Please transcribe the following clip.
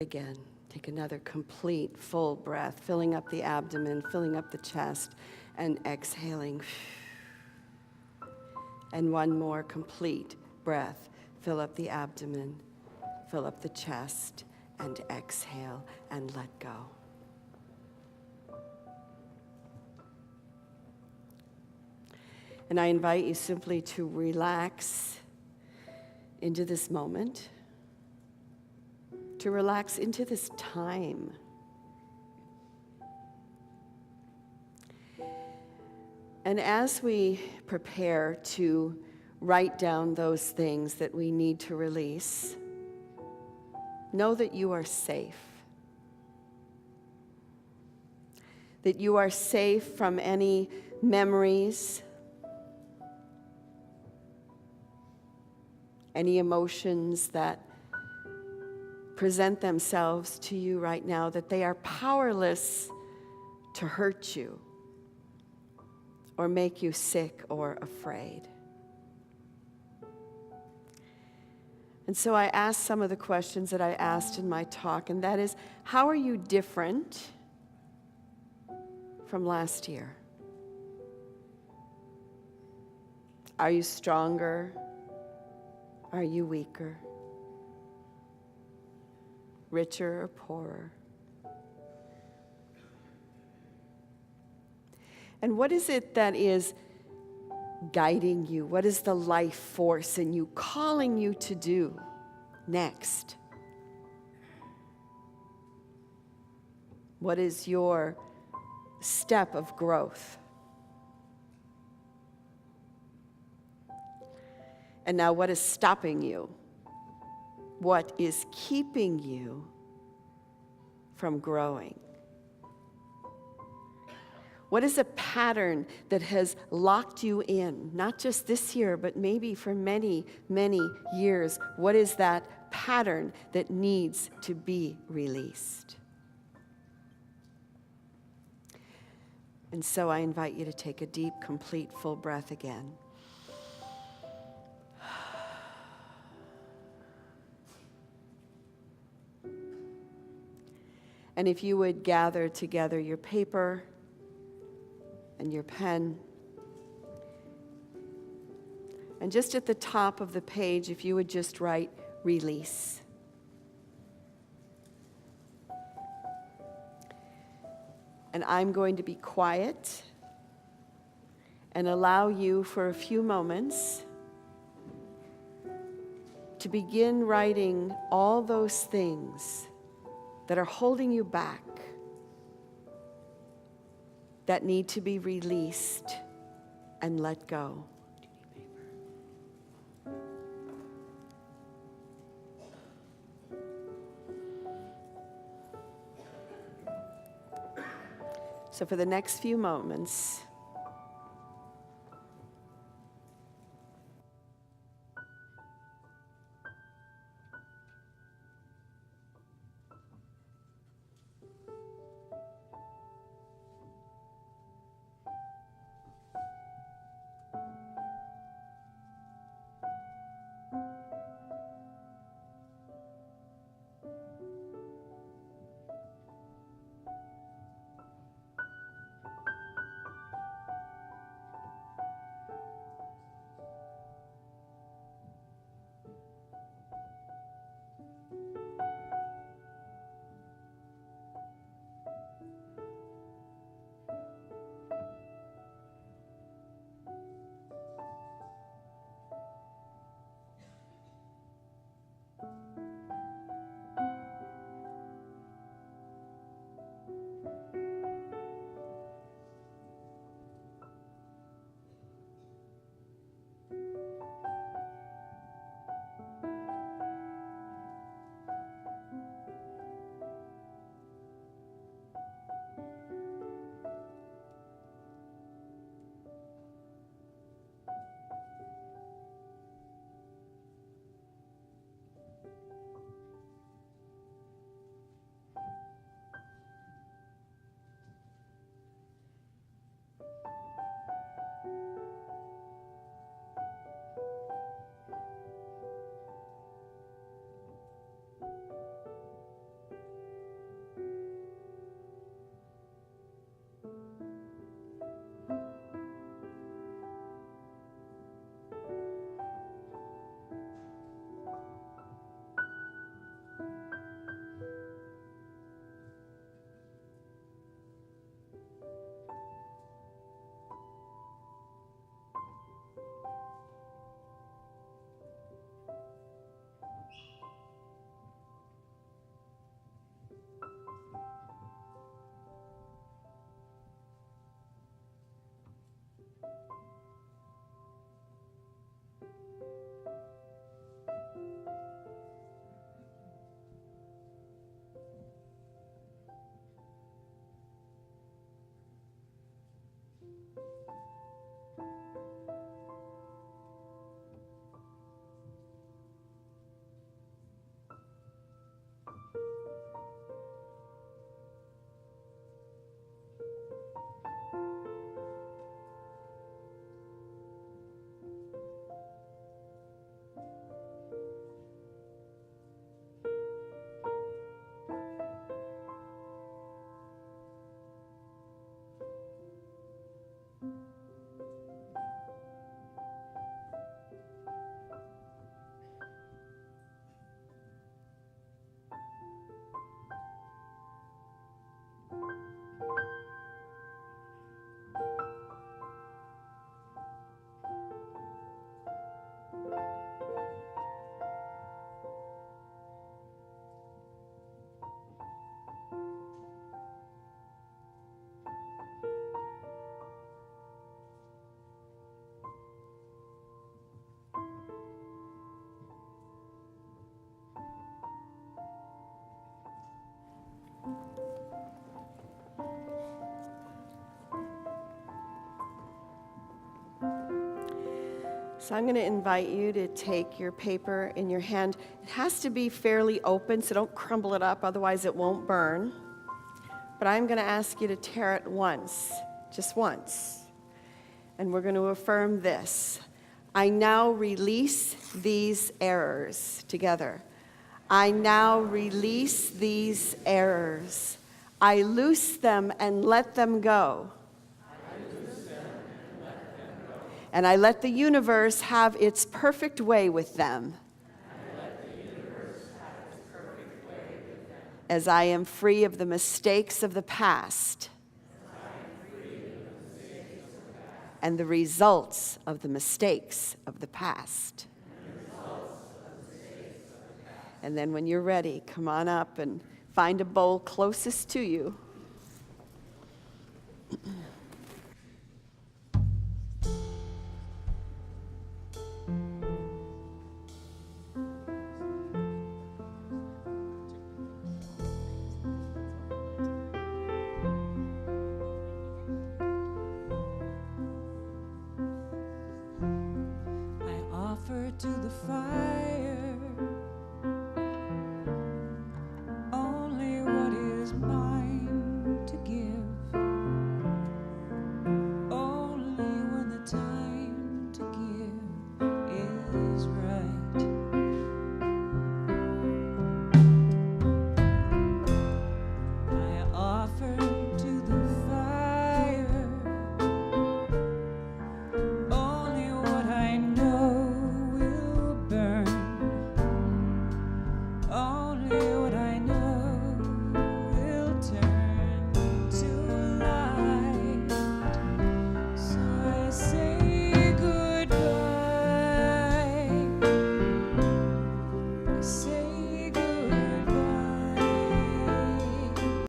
Again, take another complete, full breath, filling up the abdomen, filling up the chest, and exhaling. And one more complete breath. Fill up the abdomen, fill up the chest, and exhale, and let go. And I invite you simply to relax into this moment, to relax into this time. And as we prepare to write down those things that we need to release, know that you are safe. That you are safe from any memories, any emotions that present themselves to you right now, that they are powerless to hurt you or make you sick or afraid. And so I asked some of the questions that I asked in my talk, and that is, how are you different from last year? Are you stronger? Are you weaker? Richer or poorer? And what is it that is guiding you? What is the life force in you calling you to do next? What is your step of growth? And now, what is stopping you? What is keeping you from growing? What is a pattern that has locked you in, not just this year, but maybe for many, many years? What is that pattern that needs to be released? And so I invite you to take a deep, complete, full breath again. And if you would gather together your paper and your pen, and just at the top of the page, if you would just write release. And I'm going to be quiet and allow you for a few moments to begin writing all those things that are holding you back, that need to be released and let go. So for the next few moments, So I'm going to invite you to take your paper in your hand. It has to be fairly open, so don't crumble it up, otherwise it won't burn. But I'm going to ask you to tear it once, just once. And we're going to affirm this. I now release these errors together. I now release these errors. I loose them and let them go. And I let the universe have its perfect way with them. As I am free of the mistakes of the past. And the results of the mistakes of the past. And then when you're ready, come on up and find a bowl closest to you. To the fire, only what is mine.